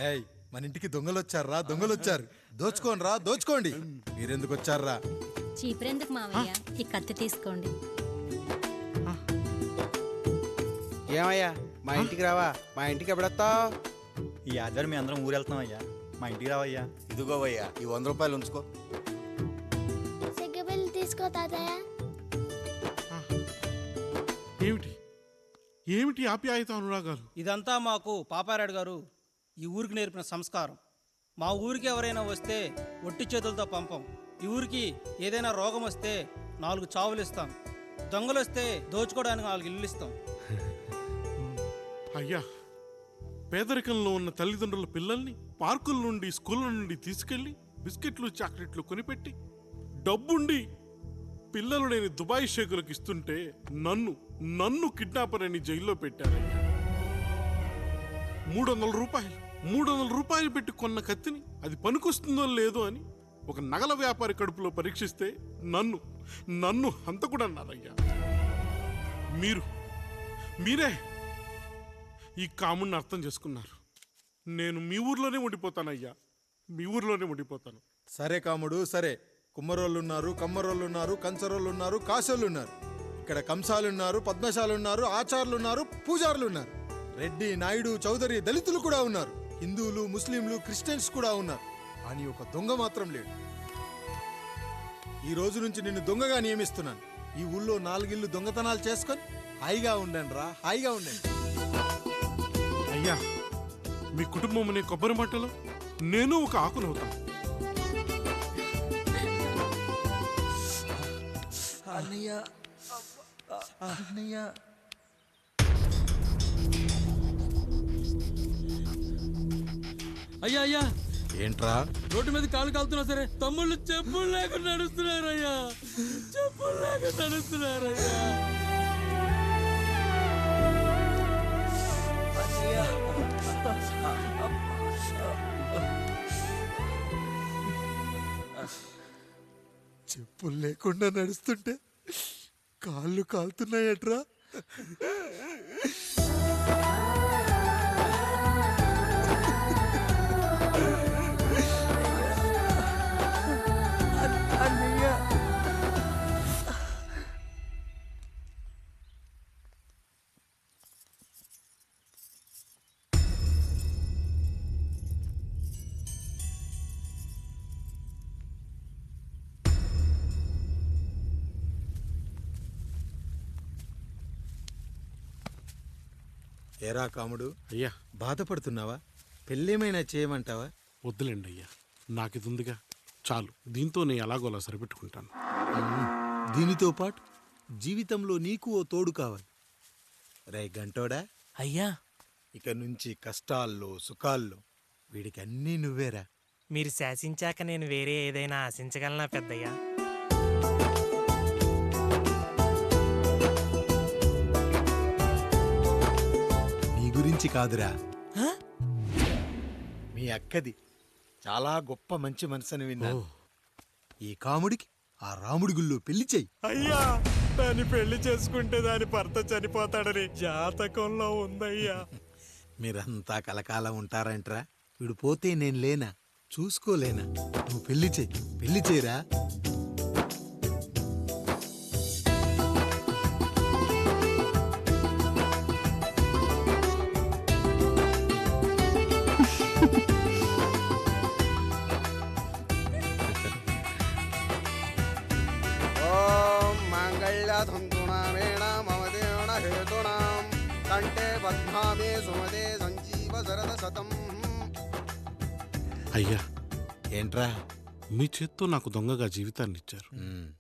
రేయ్, మన ఇంటికి దొంగలు వచ్చారా? దొంగలు వచ్చారు. దోచుకోండి రా, దోచుకోండి. మీరెందుకు వచ్చారా? చీపురెందుకు మావయ్య, ఈ కత్తి తీసుకోండి. ఏమయ్యా మా ఇంటికి రావా? మా ఇంటికి ఎప్పుడొస్తావు? ఈ ఆదివారం మీ అందరం ఊరు వెళ్తున్నాం అయ్యా, మా ఇంటికి రావయ్యా. ఇదిగోవయ్యా ఈ 100 రూపాయలు ఉంచుకో. సిగ్గబిల్లి తీసుకో తాతయ్య. ఏమిటి ఏమిటి ఆప్యాయత అనురాగాలు? ఇదంతా మాకు పాపారాయుడు గారు ఈ ఊరికి నేర్పిన సంస్కారం. మా ఊరికి ఎవరైనా వస్తే ఒట్టి చేతులతో పంపం. ఈ ఊరికి ఏదైనా రోగం వస్తే 4 చావులు ఇస్తాం. దొంగలు వస్తే దోచుకోవడానికి 4 ఇల్లు ఇస్తాం. అయ్యా, పేదరికంలో ఉన్న తల్లిదండ్రుల పిల్లల్ని పార్కుల నుండి స్కూళ్ళ నుండి తీసుకెళ్లి బిస్కెట్లు చాక్లెట్లు కొనిపెట్టి డబ్బుండి పిల్లలు లేని దుబాయ్ షేకులకు ఇస్తుంటే నన్ను కిడ్నాపర్ అని జైల్లో పెట్టారయ్యా. 300 రూపాయలు పెట్టి కొన్న కత్తిని అది పనికొస్తుందో లేదో అని ఒక నగల వ్యాపారి కడుపులో పరీక్షిస్తే నన్ను హంతకుడు అన్నారయ్యా. మీరే ఈ కాముడిని అర్థం చేసుకున్నారు. నేను మీ ఊర్లోనే ఉండిపోతానయ్యా, మీ ఊర్లోనే ఉండిపోతాను. సరే కాముడు, సరే. కుమ్మరోళ్ళున్నారు, కమ్మరోళ్ళున్నారు, కంచరోళ్ళున్నారు, కాశోళ్ళున్నారు. ఇక్కడ కంసాలున్నారు, పద్మశాలున్నారు, ఆచార్యులున్నారు, పూజారులున్నారు. రెడ్డి, నాయుడు, చౌదరి, దళితులు కూడా ఉన్నారు. హిందువులు, ముస్లింలు, క్రిస్టియన్స్ కూడా ఉన్నారు. కానీ ఒక దొంగ మాత్రం లేడు. ఈ రోజు నుంచి నిన్ను దొంగగా నియమిస్తున్నాను. ఈ ఊళ్ళో 4 ఇళ్ళు దొంగతనాలు చేసుకొని హాయిగా ఉండండి రా, హాయిగా ఉండండి. అయ్యా, మీ కుటుంబం అనే కొబ్బరి మట్టలో నేను ఒక ఆకునవుతాను. అయ్యా అయ్యా, ఏంట్రా? రోడ్డు మీద కాలు కాలుతున్నా సరే తమ్ముళ్ళు చెప్పులు లేకుండా నడుస్తున్నారయ్యా, చెప్పులు లేకుండా నడుస్తున్నారయ్యా. చెప్పులు లేకుండా నడుస్తుంటే కాళ్ళు కాలుతున్నాయట్రా. ఏరా కాముడు, అయ్యా బాధపడుతున్నావా? పెళ్ళేమైనా చేయమంటావా? వద్దులేండి అయ్యా, నాకు ఇది ఉందిగా చాలు. దీంతో నేను ఎలాగోలా సరిపెట్టుకుంటాను. దీనితో పాటు జీవితంలో నీకు ఓ తోడు కావాలి. రే గంటోడా, అయ్యా, ఇక నుంచి కష్టాల్లో సుఖాల్లో వీడికి అన్నీ నువ్వేరా. మీరు శాసించాక నేను వేరే ఏదైనా ఆశించగలనా పెద్దయ్యా? నీ గురించి కాదురా, మీ అక్కది చాలా గొప్ప మంచి మనసుని విన్నాను. ఈ కాముడికి ఆ రాముడి గుళ్ళో పెళ్లి చెయ్యి. అయ్యా, దాన్ని పెళ్లి చేసుకుంటే దాని భర్త చనిపోతాడని జాతకంలో ఉందయ్యా. మీరంతా కలకాలం ఉంటారంట్రా. వీడు పోతే నేను లేనా, చూసుకోలేనా? నువ్వు పెళ్లి చెయ్యి, పెళ్లి చేయరా. ఓం మాంగళ్యధంతునామేణ మమ దేవన హేతునాం కంఠే పద్మామే సుమదే సంజీవ శరద శతం. అయ్యా, ఏంట్రా? మీ చేత్తో నాకు దొంగగా జీవితాన్ని ఇచ్చారు.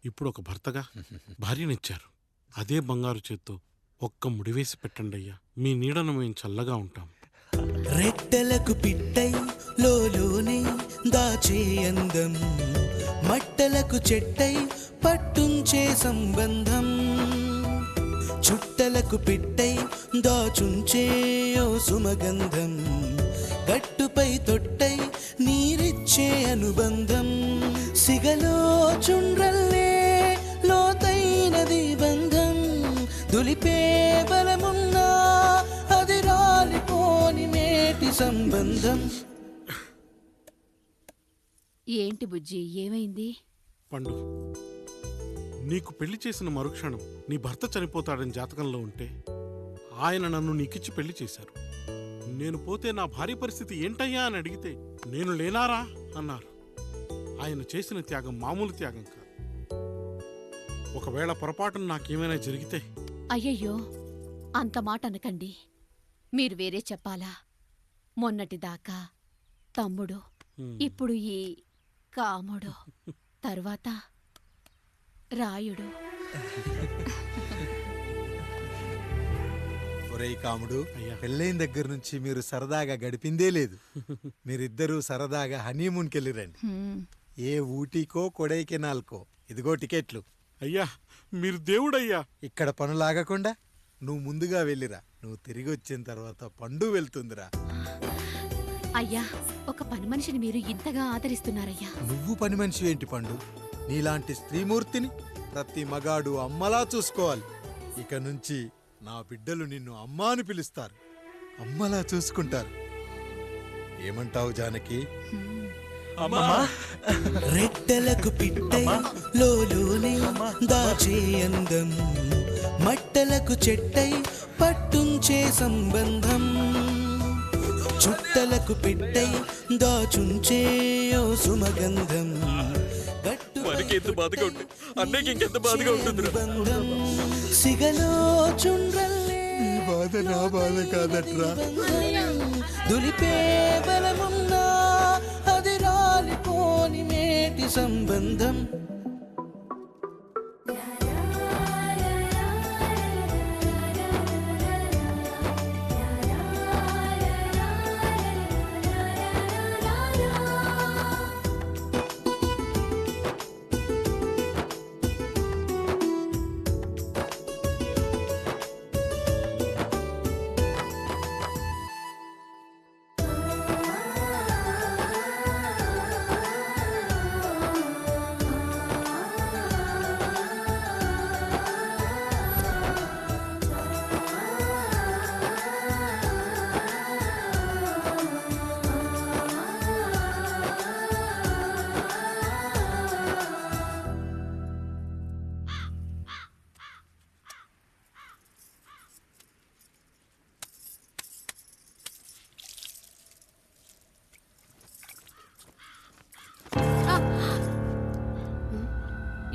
ఇప్పుడు ఒక భర్తగా భార్యనిచ్చారు. అదే బంగారు చేత్తో ఒక్క ముడివేసి పెట్టండి అయ్యా. మీ నీడను మేము చల్లగా ఉంటాం. రెట్టలకు పిట్టై లోలోనే దాచే అందం, మట్టలకు చెట్టై పట్టుంచే సంబంధం, చుట్టలకు పిట్టై దాచుంచే ఓ సుమగంధం, గట్టుపై తొట్టై నీరిచ్చే అనుబంధం, సిగలో చుండ్రల్లే లోతైనది బంధం, దులిపే బలమున్నా అది రాలిపోని మేటి సంబంధం. ఏంటి బుజ్జి ఏమైంది? పండు, నీకు పెళ్లి చేసిన మరుక్షణం నీ భర్త చనిపోతాడని జాతకంలో ఉంటే ఆయన నన్ను నీకిచ్చి పెళ్లి చేశారు. నేను పోతే నా భార్య పరిస్థితి ఏంటయ్యా అని అడిగితే నేను లేనారా అన్నారు. ఆయన చేసిన త్యాగం మామూలు త్యాగం కాదు. ఒకవేళ పొరపాటున నాకేమైనా జరిగితే అయ్యయ్యో, అంత మాట అనకండి. మీరు వేరే చెప్పాలా? మొన్నటిదాకా తమ్ముడు, ఇప్పుడు ఈ కాముడు, తరువాత రాయుడు. ఒరేయ్ కాముడు, అయ్యా. పెళ్ళైన దగ్గర నుంచి మీరు సరదాగా గడిపిందే లేదు. మీరిద్దరూ సరదాగా హనీమూన్కి వెళ్ళిరండి. ఏ ఊటీకో కొడైకెనాల్కో. ఇదిగో టికెట్లు. అయ్యా, మీరు దేవుడయ్యా. ఇక్కడ పనులాగకుండా నువ్వు ముందుగా వెళ్ళిరా. నువ్వు తిరిగి వచ్చిన తర్వాత పండు వెళ్తుందిరా. అయ్యా, ఒక పని మనిషిని మీరు ఇంతగా ఆదరిస్తున్నారయ్యా. నువ్వు పని మనిషి ఏంటి పండు? నీలాంటి స్త్రీమూర్తిని ప్రతి మగాడు అమ్మలా చూసుకోవాలి. ఇక నుంచి నా బిడ్డలు నిన్ను అమ్మా అని పిలుస్తారు, అమ్మలా చూసుకుంటారు. ఏమంటావు జానకి? రెట్టలకు పిట్టై లోలోనే దాచే అందం, మట్టలకు చెట్టై పట్టుంచే సంబంధం, చుట్టలకు పిట్టై దాచుంచే ఓ సుమగంధం, బంధం సిగలో చుండ్రల్లే బాధ నా బాధ కాదట్రా. దులిపే బలమున్నా అది రాలిపోని మేటి సంబంధం.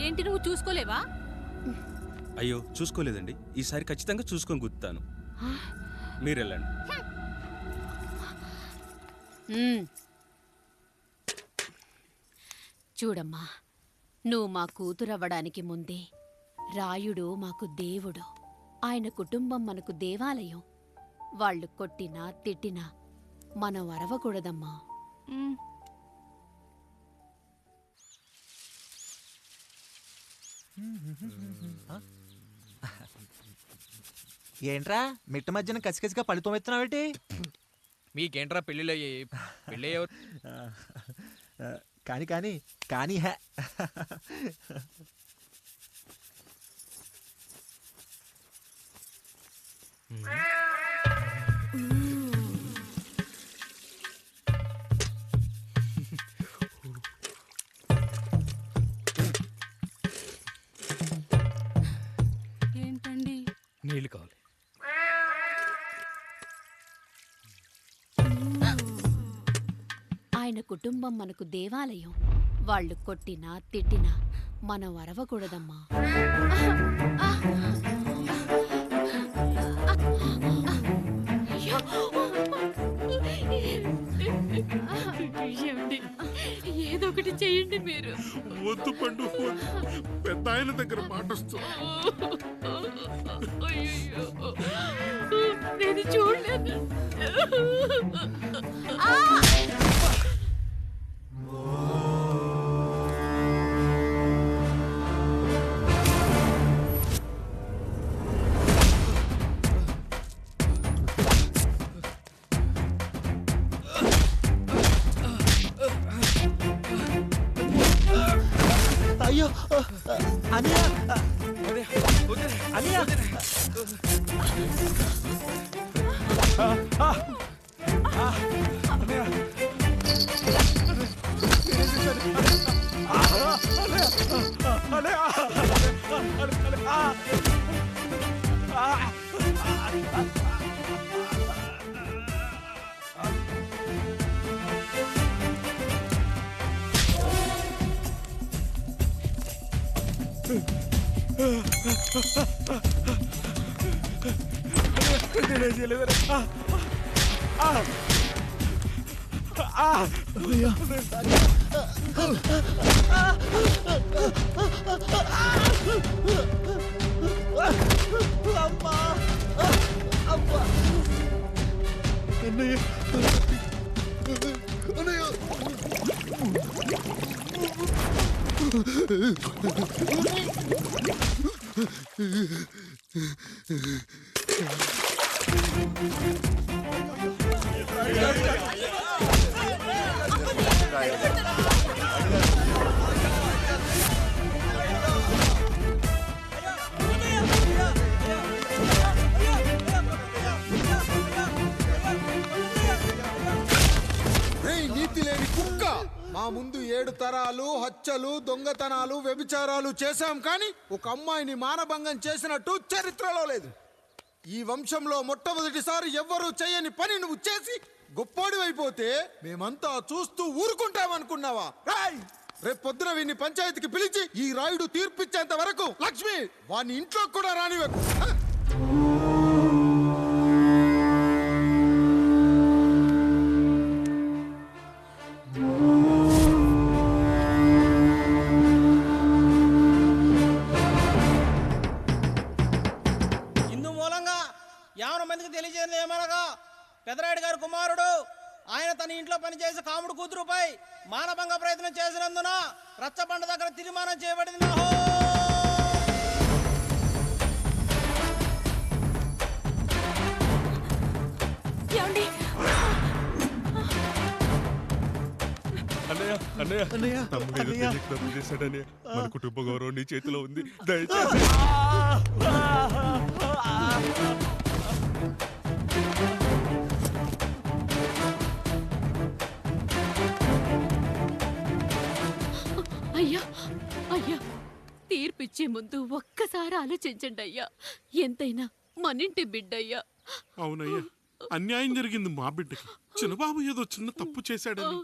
ఏంటి, నువ్వు చూసుకోలేవా? అయ్యో, చూసుకోలేదండి. ఈసారి ఖచ్చితంగా చూసుకొని గుర్తాను. మీరు వెళ్ళండి. చూడమ్మా, నువ్వు మా కూతురవ్వడానికి ముందే రాయుడు మాకు దేవుడు. ఆయన కుటుంబం మనకు దేవాలయం. వాళ్ళు కొట్టినా తిట్టినా మనం అరవకూడదమ్మా. ఏంట్రా మిట్ట మధ్యన కసికసిగా పళ్ళుతో ఎత్తున్నావేంటి? మీకేంట్రా పెళ్ళిళ్ళయ్యాయి? పెళ్ళి కానీ కానీ కానీ హే ఏంటండి? నీళ్ళు కావాలి. ఆయన కుటుంబం మనకు దేవాలయం. వాళ్ళు కొట్టినా తిట్టినా మనం అరవకూడదమ్మా. ఏదో ఒకటి చెయ్యండి మీరు. వద్దు పండు, పెద్ద ఆయన దగ్గర మాటొస్తూ. నేను చూడలేదు. అయ్యో అనియా అనియా నీతి లేని కుక్క, మా ముందు 7 తరాలు హత్యలు, దొంగతనాలు, వ్యభిచారాలు చేశాం, కానీ ఒక అమ్మాయిని మానభంగం చేసినట్టు చరిత్రలో లేదు. ఈ వంశంలో మొట్టమొదటిసారి ఎవ్వరూ చేయని పని నువ్వు చేసి గొప్పోడివైపోతే మేమంతా చూస్తూ ఊరుకుంటామనుకున్నావా? రేపు పొద్దున వీడిని పంచాయతీకి పిలిచి ఈ రాయుడు తీర్పిచ్చేంత వరకు లక్ష్మి వాడిని ఇంట్లో కూడా రానివ్వకు. ఇందు మూలంగా 50 మందికి తెలియజేయడం ఏమనగా పెదరాయుడు గారి కుమారుడు ఆయన తన ఇంట్లో పనిచేసే కాముడు కూతురుపై మానభంగ ప్రయత్నం చేసినందున రచ్చబండ దగ్గర తీర్మానం చేయబడింది. తప్పు చేశాడని మన కుటుంబ గౌరవం నీ చేతిలో ఉంది, దయచేసి. అయ్యా అయ్యా, తీర్పిచ్చే ముందు ఒక్కసారి ఆలోచించండి అయ్యా. ఎంతైనా మనింటి బిడ్డయ్యా. అవునయ్యా, అన్యాయం జరిగింది మా బిడ్డకి. చిన్నబాబు ఏదో చిన్న తప్పు చేశాడని.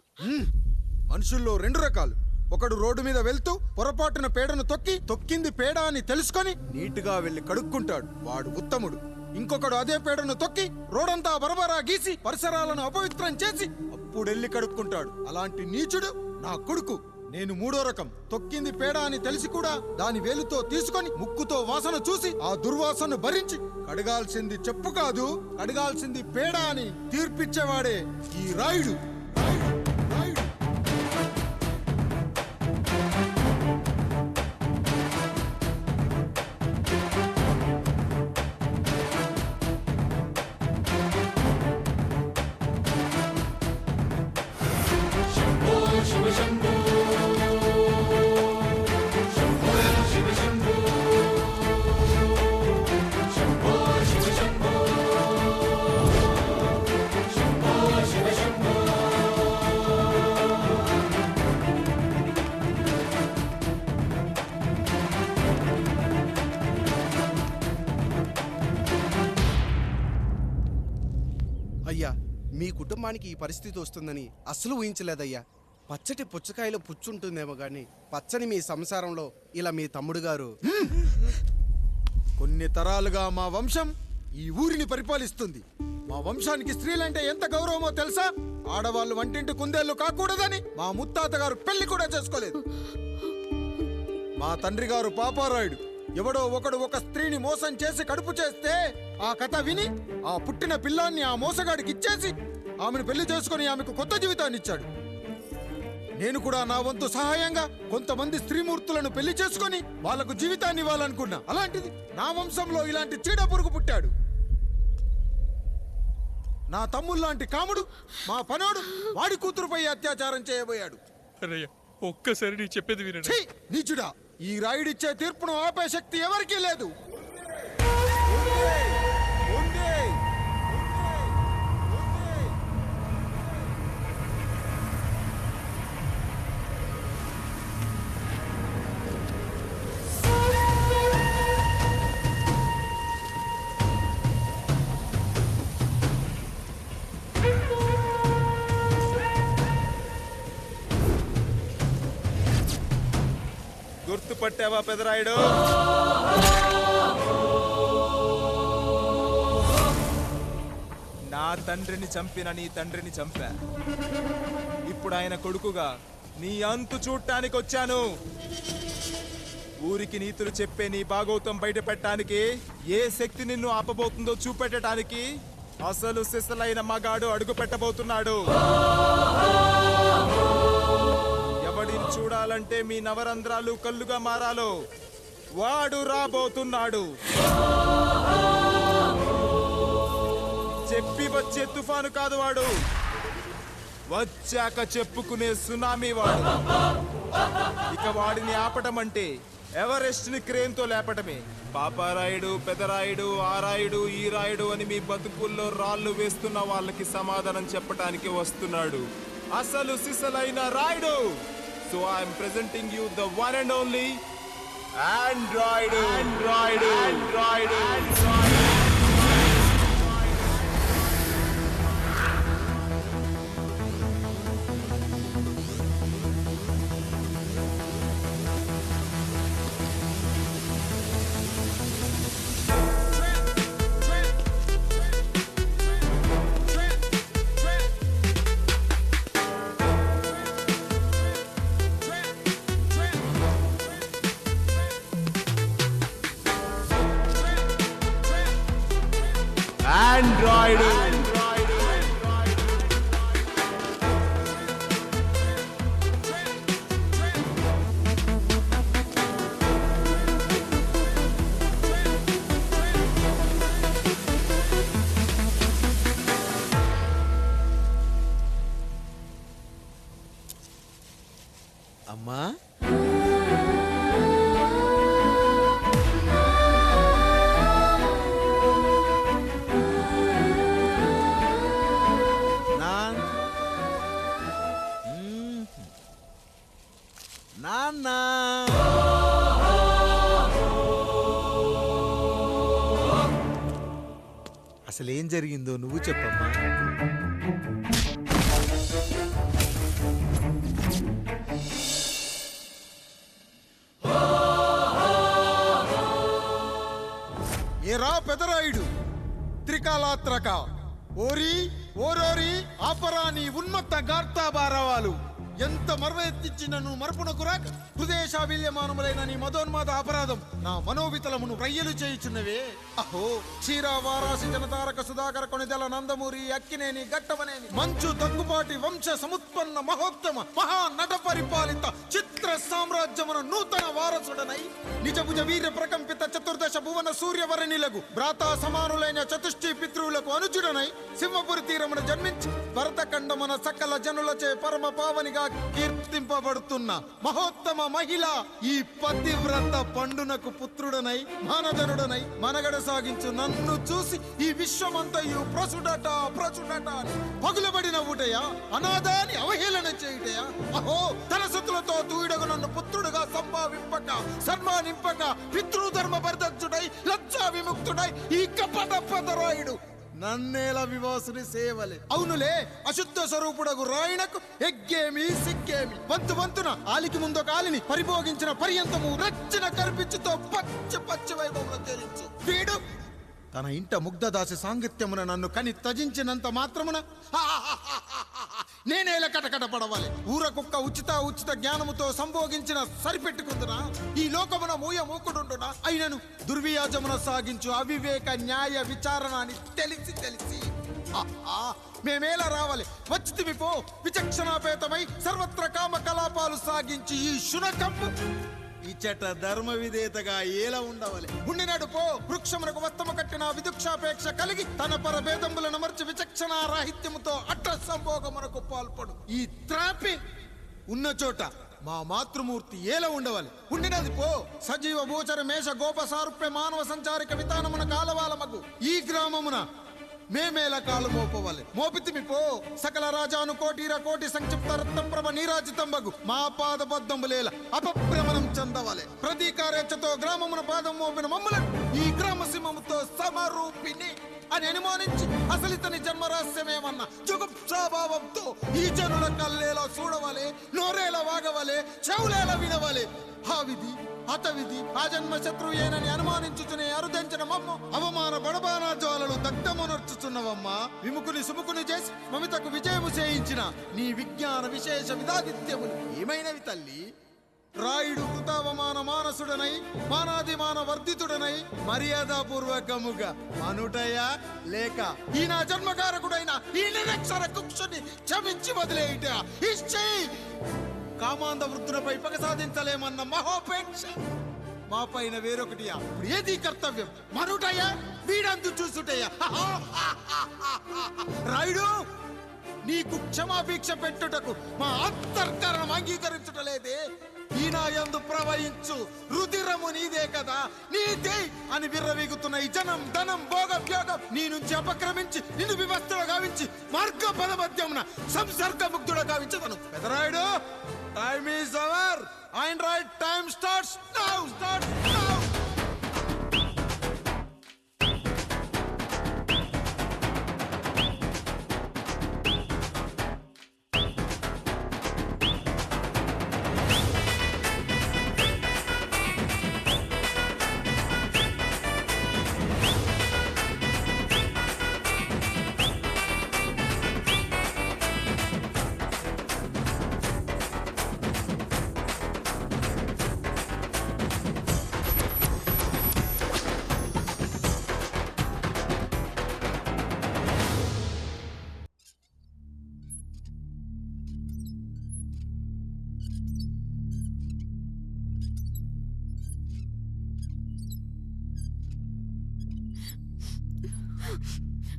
మనుషుల్లో 2 రకాలు. ఒకడు రోడ్డు మీద వెళ్తూ పొరపాటున పేడను తొక్కింది పేడ అని తెలుసుకొని నీటుగా వెళ్లి కడుక్కుంటాడు, వాడు ఉత్తముడు. ఇంకొకడు అదే పేడను తొక్కి రోడంతా బరబరా గీసి పరిసరాలను అపవిత్రం చేసి అప్పుడెళ్ళి కడుక్కుంటాడు. అలాంటి నీచుడు నా కొడుకు. నేను 3వ రకం. తొక్కింది పేడ అని తెలిసి కూడా దాని వేలుతో తీసుకొని ముక్కుతో వాసన చూసి ఆ దుర్వాసన భరించి కడగాల్సింది చెప్పు కాదు, కడగాల్సింది పేడ అని తీర్పిచ్చేవాడే ఈ రాయుడు. అయ్యా, మీ కుటుంబానికి ఈ పరిస్థితి వస్తుందని అస్సలు ఊహించలేదయ్యా. పచ్చటి పుచ్చకాయలో పుచ్చుంటుందేమో గాని పచ్చని మీ సంసారంలో ఇలా మీ తమ్ముడు గారు. కొన్ని తరాలుగా మా వంశం ఈ ఊరిని పరిపాలిస్తుంది. మా వంశానికి స్త్రీలంటే ఎంత గౌరవమో తెలుసా? ఆడవాళ్ళు వంటింటి కుందేళ్లు కాకూడదని మా ముత్తాత గారు పెళ్లి కూడా చేసుకోలేదు. మా తండ్రి గారు పాపారాయుడు ఎవడో ఒకడు ఒక స్త్రీని మోసం చేసి కడుపు చేస్తే ఆ కథ విని ఆ పుట్టిన పిల్లాన్ని ఆ మోసగాడికి ఇచ్చేసి ఆమెను పెళ్లి చేసుకుని ఆమెకు కొత్త జీవితాన్ని ఇచ్చాడు. నేను కూడా నా వంతు సహాయంగా కొంతమంది స్త్రీమూర్తులను పెళ్లి చేసుకుని వాళ్లకు జీవితాన్ని ఇవ్వాలనుకున్నా. అలాంటిది నా వంశంలో ఇలాంటి చీడ పురుగు పుట్టాడు. నా తమ్ముళ్లాంటి కాముడు మా పనోడు వాడి కూతురుపై అత్యాచారం చేయబోయాడు. ఒక్కసారి నీ చెప్పేది వినండి. ఛీ, నీచుడా! ఈ రాయుడిచ్చే తీర్పును ఆపే శక్తి ఎవరికీ లేదు. గుర్తుపట్టావా పెదరాయుడు? నా తండ్రిని చంపిన నీ తండ్రిని చంపా. ఇప్పుడు ఆయన కొడుకుగా నీ అంతు చూడటానికి వచ్చాను. ఊరికి నీతులు చెప్పే నీ భాగవతం బయట పెట్టడానికి, ఏ శక్తి నిన్ను ఆపబోతుందో చూపెట్టడానికి అసలు సిసలైన మగాడు అడుగు పెట్టబోతున్నాడు. ఎవడిని చూడాలంటే మీ నవరంధ్రాలు కళ్ళుగా మారాలో వాడు రాబోతున్నాడు. చెప్పి వచ్చే తుఫాను కాదు వాడు, వచ్చాక చెప్పుకునే సునామీ వాడు. ఇక వాడిని ఆపటం అంటే ఎవరెస్ట్ ని క్రేన్ తో లేపటమే. పాపారాయుడు, పెదరాయుడు, ఆ రాయుడు, ఈ రాయుడు అని మీ బతుకుల్లో రాళ్ళు వేస్తున్న వాళ్ళకి సమాధానం చెప్పడానికి వస్తున్నాడు అసలు సిసలైన Rayudu. So I'm presenting you the one and only Android. Android, Android, Android. Android. అమ్మా, నాన్న, అసలేం జరిగిందో నువ్వు చెప్పమ్మా. ఏరా పెదరాయుడు, త్రికాలాత్రక, ఓరి ఓరోరి ఆపరాని ఉన్మత్త గార్తాబారవాలు ఎంత మరవెత్తిచ్చినను మరపునకు రాక హృదయశాబిల్యమానములైన నీ మదోన్మాద అపరాధం నా మనోవితలమును రయ్యలు చేయుచున్నవే. అహో క్షీరా వారాసి జనతారక సుధాకర కొనిదెల నందమూరి అక్కినేని గట్టవనేని మంచు దగ్గుపాటి వంశ సముత్పన్న మహోత్తమ మహా నట పరిపాలిత చిత్ర సామ్రాజ్యమున నూతన వారసుడనై నిజభుజ వీర్య ప్రకంపిత చతుర్దశ భువన సూర్యవరణిలకు భ్రాతా సమానులైన చతుష్టి పితృవులకు అనుజుడనై సింహపురి తీరమున జన్మించి భరతఖండమున సకల జనులచే పరమ పావనిగా కీర్తింపబడుతున్న మహోత్తమ మహిళ ఈ పతివ్రత పండునకు పుత్రుడనై మానధనుడనై మనగడ సాగించు నన్ను చూసి ఈ విశ్వమంతయు ప్రసుడట ప్రసుడట అని పగులబడిన ఊటయా, అనాథాన్ని అవహేళన చేయుటయా. అహో తన సతులతో తూయిడగు నన్ను పుత్రుడుగా సంభావింపక సన్మానింపక పితృధర్మ పరిదక్షుడై లజ్జా విముక్తుడై ఈ కపట పదరాయుడు నన్నేల వివాసుని సేవలే. అవునులే, అశుద్ధ స్వరూపుడగు రాయణకు ఎగ్గేమి సిగ్గేమి. వంతు వంతున ఆలికి ముందొక ఆలిని పరిభోగించిన పర్యంతము రచ్చన కర్పించుతో పచ్చి పచ్చి వైభవంలో తేలించు వీడు తన ఇంట ముగ్ధదాసి సాంగత్యమున నన్ను కని త్యజించినంత మాత్రమున నేనేలా కటకట పడవాలి. ఊర కుక్క ఉచిత జ్ఞానముతో సంభోగించిన సరిపెట్టుకుందునా ఈ లోకమున మూయమూకుడుండునా. అయినను దుర్వ్యాజమున సాగించు అవివేక న్యాయ విచారణ అని తెలిసి మేమేలా రావాలి. వచ్చితివి పో విచక్షణాపేతమై సర్వత్ర కామ కలాపాలు సాగించి ఈ శునకంపు ఇచ్చట ధర్మ విధేతగా ఏలా ఉండవలే. ఉండినాడు పో వృక్షమునకు వస్తము కట్టిన విదుక్షాపేక్ష కలిగి తన పరభేదములను మర్చి విచక్షణ రాహిత్యముతో అట్ట సంభోగమునకు పాల్పడు. ఈ త్రాపి ఉన్న చోట మా మాతృమూర్తి ఏలా ఉండవాలి. ఉండినది పో సజీవ భూచర మేష గోప సారూప్య మానవ సంచారిక విధానమున కాలవాలమగు ఈ గ్రామమున మేమేలా కాలు మోపవాలి. మోపితిమి పో సకల రాజాను కోటిర కోటి సంక్షిప్త రత్నప్రభ నీరాజితంబగు మా పాద పద్మములేల అపభ్రమణం రామచంద్రవలే ప్రతీకారేచ్ఛతో గ్రామమున పాదం మోపిన మమ్మలను ఈ గ్రామ సింహముతో సమరూపిణి అని అనుమానించి అసలు ఇతని జన్మరహస్యమేమన్నా జుగుప్సాభావంతో ఈ జనుల కల్లేలా చూడవలే, నోరేలా వాగవలే, చెవులేలా వినవలే. ఆ విధి హతవిధి ఆ జన్మ శత్రుయేనని అనుమానించుచునే అరుదించిన మమ్మ అవమాన బడబానా జ్వాలలు దగ్ధమునర్చుచున్నవమ్మా. విముకుని సుముకుని చేసి మమితకు విజయము చేయించిన నీ విజ్ఞాన విశేష విధాదిత్యములు ఏమైనవి తల్లి? రాయుడు కృతావమాన మానసుడనై మానాదిమాన వర్ధితుడనై మర్యాదాపూర్వకముగా అనుటయా లేక ఈ నా జన్మకారకుడైన ఈ నిరక్షర కుక్షుని క్షమించి వదిలేయుట ఇచ్చి కామాంధ వృద్ధులపై పగ సాధించలేమన్న మహోపేక్ష మా పైన వేరొకటియా? ఇప్పుడు ఏది కర్తవ్యం? మనుటయా వీడందు చూసుటయా? రాయుడు నీకు క్షమాభిక్ష పెట్టుటకు మా అంతర్కరణం అంగీకరించుటలేదే. ఈనాయందు ప్రవహించు రుధిరము నీదే కదా, నీదే అని విర్రవీగుతున్న ఈ జనం ధనం భోగభ్యోగం నీ నుంచి అపక్రమించి నిన్ను వివస్థలో గావించి మార్గ పదమధ్యమున సంసర్గముగ్ధుడ గావించదను. Pedarayudu, time is hour and right time starts now.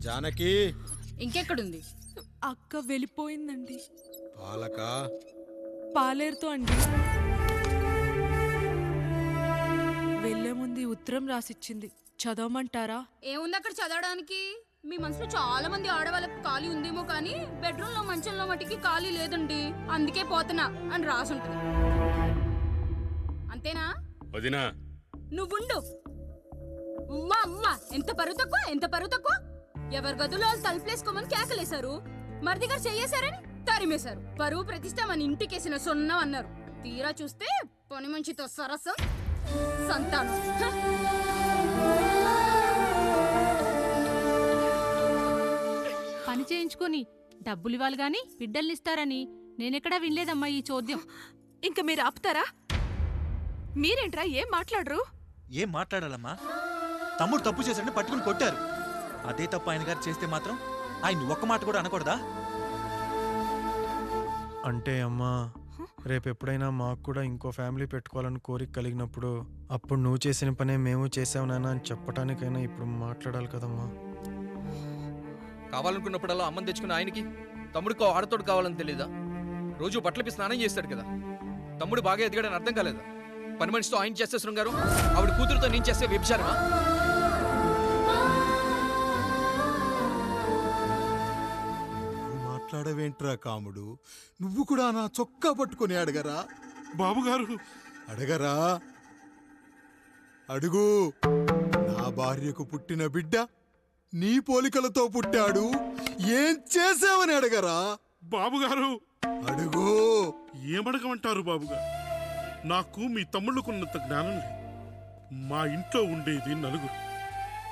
Janaki ఇంకెక్కడుంది? అక్క వెళ్ళిపోయిందండి. పాలక పాలేరుతో అండి. వెళ్లే ముందు ఉత్తరం రాసిచ్చింది, చదవమంటారా? ఏముంది అక్కడ చదవడానికి? మీ మనసులో చాలా మంది ఆడవాళ్ళకి ఖాళీ ఉందేమో కానీ బెడ్రూమ్ లో మంచంలో మట్టికి ఖాళీ లేదండి, అందుకే పోతున్నా అని రాసుంటుంది. అంతేనా? వదినా నువ్వుండు. ఉమ్మా అమ్మ, ఎంత పరువు తక్కువ. ఎవరి గదులో తలుపులేసుకోమని కేకలేశారు, మరిదిగారు చెయ్యేశారని తరిమేశారు. పరువు ప్రతిష్ట మన ఇంటికేసిన సొన్నం అన్నారు. తీరా చూస్తే పని మంచితో సరసం సంతానం. పని చేయించుకొని డబ్బులు ఇవ్వాలి గాని బిడ్డల్నిస్తారని నేనెక్కడా వినలేదమ్మా ఈ చోద్యం. ఇంక మీరు ఆపుతారా? మీరేంట్రా ఏం మాట్లాడరు? ఏం మాట్లాడాలమ్మా? తమ్ముడు తప్పు చేశాడని పట్టుకుని కొట్టారు. అదే తప్పు ఆయన గారు చేస్తే మాత్రం ఆయన ఒక్క మాట కూడా అనకూడదా? అంటే అమ్మా, రేపెప్పుడైనా మాకు కూడా ఇంకో ఫ్యామిలీ పెట్టుకోవాలని కోరిక కలిగినప్పుడు అప్పుడు నువ్వు చేసిన పనే మేము చేసావు నాన్న అని చెప్పడానికైనా ఇప్పుడు మాట్లాడాలి కదమ్మా. కావాలనుకున్నప్పుడల్లా అమ్మని తెచ్చుకున్న ఆయనకి తమ్ముడికో ఆడతోడు కావాలని తెలీదా? రోజు బట్టలపి స్నానం చేస్తాడు కదా. తమ్ముడు బాగా ఎదిగాడని అర్థం కాలేదా? పని మనిషితో ఆయన చేస్తే శృంగారం, ఆవిడ కూతురుతో నేను చేస్తే వ్యభిచారమా? మాట్లాడవేంట్రా కాముడు? నువ్వు కూడా నా చొక్కా పట్టుకొని అడగరా? బాబుగారు అడగరా? అడుగు. నా భార్యకు పుట్టిన బిడ్డ నీ పోలికలతో పుట్టాడు, ఏం చేసావని అడగరా? బాబుగారు అడుగు. ఏమడగమంటారు బాబుగారు? నాకు మీ తమ్ముళ్ళకున్నంత జ్ఞానం లేదు. మా ఇంట్లో ఉండేది నలుగురు,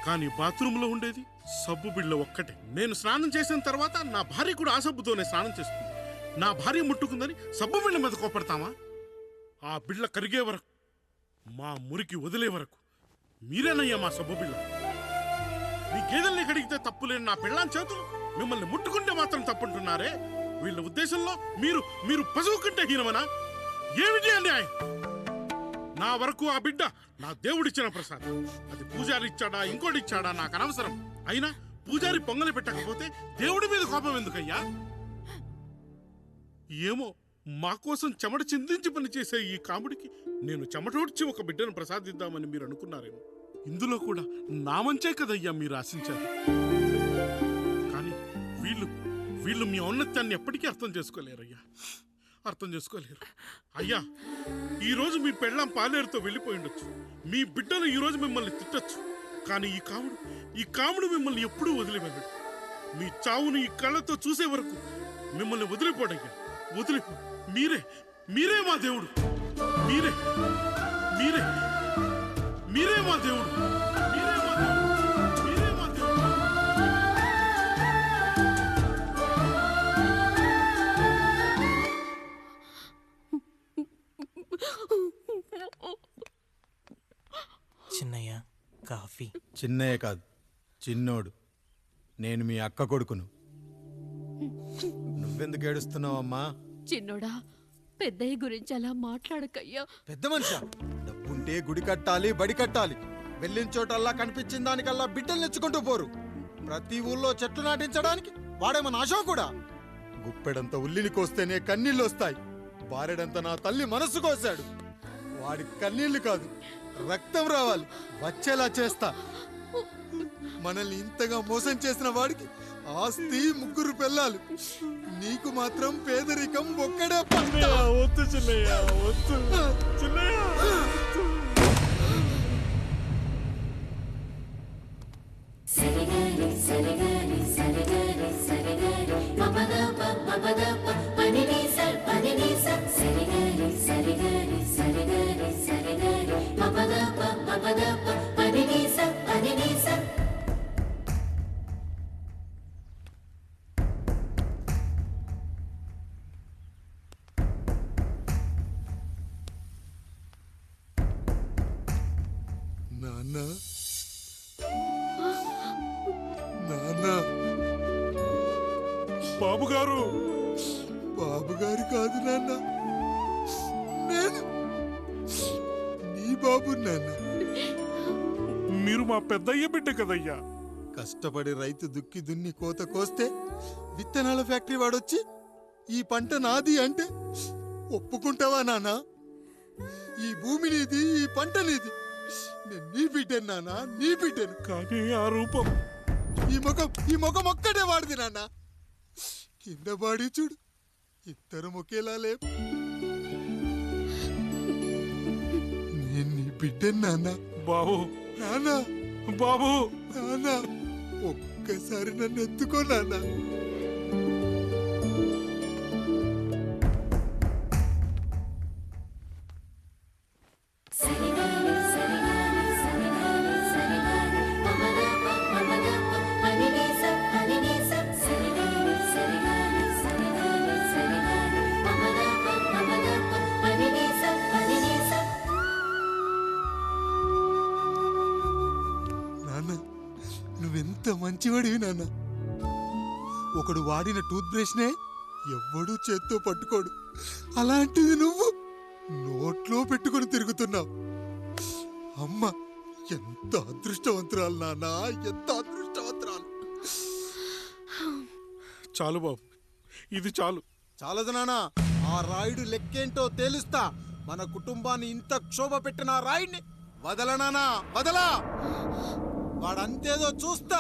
కానీ బాత్రూంలో ఉండేది సబ్బు బిళ్ళ ఒక్కటే. నేను స్నానం చేసిన తర్వాత నా భార్య కూడా ఆ సబ్బుతోనే స్నానం చేస్తుంది. నా భార్య ముట్టుకుందని సబ్బు బిళ్ళ మీద కోపడతామా? ఆ బిళ్ళ కరిగే వరకు, మా మురికి వదిలే వరకు మీరేనయ్యా మా సబ్బు బిళ్ళ. మీ గేదెల్ని కడిగితే తప్పులేని నా పిల్లాని చేతులు మిమ్మల్ని ముట్టుకుంటే మాత్రం తప్పుంటున్నారే. వీళ్ళ ఉద్దేశంలో మీరు పశువు కంటే హీనమనా? ఏమిటి అన్యాయం? నా వరకు ఆ బిడ్డ నా దేవుడిచ్చిన ప్రసాదం. అది పూజారి ఇచ్చాడా ఇంకోటి ఇచ్చాడా నాకు అనవసరం. అయినా పూజారి పొంగలి పెట్టకపోతే దేవుడి మీద కోపం ఎందుకయ్యా? ఏమో, మా కోసం చెమట చిందించి పనిచేసే ఈ కాముడికి నేను చెమటోడ్చి ఒక బిడ్డను ప్రసాదిద్దామని మీరు అనుకున్నారేమో. ఇందులో కూడా నా మంచే కదయ్యా మీరు ఆశించారు. కానీ వీళ్ళు మీ ఔన్నత్యాన్ని ఎప్పటికీ అర్థం చేసుకోలేరయ్యా. అర్థం చేసుకోలేరు. అయ్యా, ఈరోజు మీ పెళ్ళాం పాలేరుతో వెళ్ళిపోయి ఉండొచ్చు, మీ బిడ్డలు ఈరోజు మిమ్మల్ని తిట్టచ్చు, కానీ ఈ కాముడు మిమ్మల్ని ఎప్పుడూ వదిలి వెళ్ళడు. మీ చావును ఈ కళ్ళతో చూసే వరకు మిమ్మల్ని వదిలిపోడయ్యా, వదిలిపో. మీరే మా దేవుడు, మీరే మీరే మీరే మా దేవుడు, మీరే మా దేవుడు, మీరే మా దేవుడు. చిన్నయ్య కాఫీ. చిన్నయ్య కాదు, చిన్నోడు. నేను మీ అక్క కొడుకును. నువ్వెందుకు ఏడుస్తున్నావమ్మా? చిన్నోడా, పెద్దయ్య గురించి అలా మాట్లాడకయ్యా. పెద్ద మనిషి, డబ్బుంటే గుడి కట్టాలి, బడి కట్టాలి. వెళ్ళిన చోటల్లా కనిపించిన దానికల్లా బిడ్డలు నెచ్చుకుంటూ పోరు. ప్రతి ఊళ్ళో చెట్లు నాటించడానికి వాడేమన్నా అశోకుడా? గుప్పెడంత ఉల్లిని కోస్తేనే కన్నీళ్ళు వస్తాయి. బారెడంత నా తల్లి మనస్సు కోసాడు. వాడి కన్నీళ్లు కాదు, రక్తం రావాలి, వచ్చేలా చేస్తా. మనల్ని ఇంతగా మోసం చేసిన వాడికి ఆస్తి 3 పిల్లలు, నీకు మాత్రం పేదరికం ఒక్కడే. వద్దు చిన్నయ్య, వద్దు చిన్నయ్య. నాన్న, నాన్న. బాబుగారు. బాబుగారు కాదు నాన్న, నేను నీ బాబు నాన్న. మీరు మా పెద్దయ్య బిడ్డ కదయ్యా. కష్టపడి రైతు దుక్కి దున్ని కోత కోస్తే విత్తనాల ఫ్యాక్టరీ వాడొచ్చి ఈ పంట నాది అంటే ఒప్పుకుంటావా నాన్న? ఈ భూమి నీది, ఈ పంట నీది. నేను నీ బిడ్డను నాన్న, నీ బిడ్డను. కానీ ఆ రూపం, ఈ ముఖం ఒక్కటే వాడిది నాన్న. కింద బాడి చూడు, ఇద్దరం ఒకేలా లేవు. నేను నీ బిడ్డను నాన్న. బాబు, నాన్న, బాబు, నాన్న, ఒక్కసారి నన్ను ఎత్తుకో నాన్న. నువ్వెంత మంచివాడివి నాన్న. ఒకడు వాడిన టూత్ బ్రష్నే ఎవ్వడూ చేత్తో పట్టుకోడు, అలాంటిది నువ్వు నోట్లో పెట్టుకొని తిరుగుతున్నావు. అమ్మ ఎంత అదృష్టవంతురాలు నాన్న, ఎంత అదృష్టవంతురాలు. చాలు బాబు, ఇది చాలు. చాలదు నాన్న, ఆ రాయుడు లెక్కేంటో తేలుస్తా. మన కుటుంబాన్ని ఇంత క్షోభ పెట్టిన ఆ రాయుడిని వదలనానా, వదలా. వాడంతేదో చూస్తా.